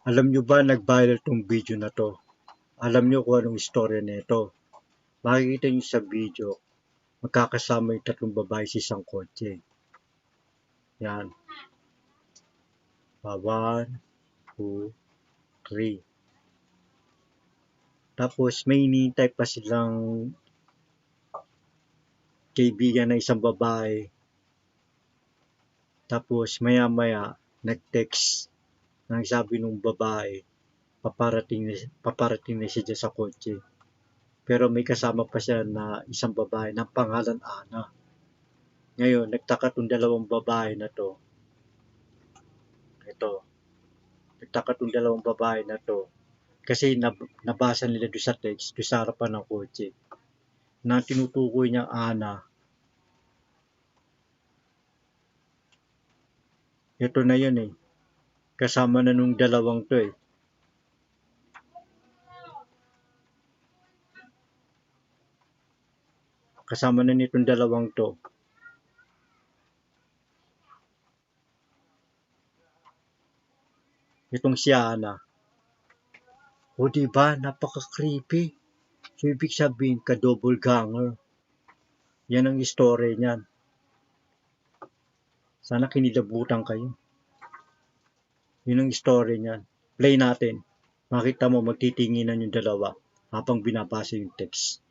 Alam nyo ba nag-viral tong video na to? Alam nyo kung anong istorya nito? Makikita nyo sa video, magkakasama yung tatlong babae sa isang kotse. Yan. 1, 2, 3. Tapos may hinihintay pa silang kaibigan na isang babae. Tapos maya-maya nag-text nang sabi nung babae, paparating na siya dyan sa kotse. Pero may kasama pa siya na isang babae ng pangalan Ana. Ngayon, nagtaka tong dalawang babae na to. Nagtaka tong dalawang babae na to. Kasi nabasa nila doon sa text, doon sa harapan ng kotse, na tinutukoy niyang Ana. Ito na yun eh. Kasama na nung dalawang to eh. Kasama na nitong dalawang to. Itong si Ana. O diba, napaka-creepy. So, ibig sabihin ka double ganger. Yan ang story niyan. Sana kinilabutan kayo. Yun ang story niyan. Play natin. Makita mo magtitinginan yung dalawa habang binabasa yung text.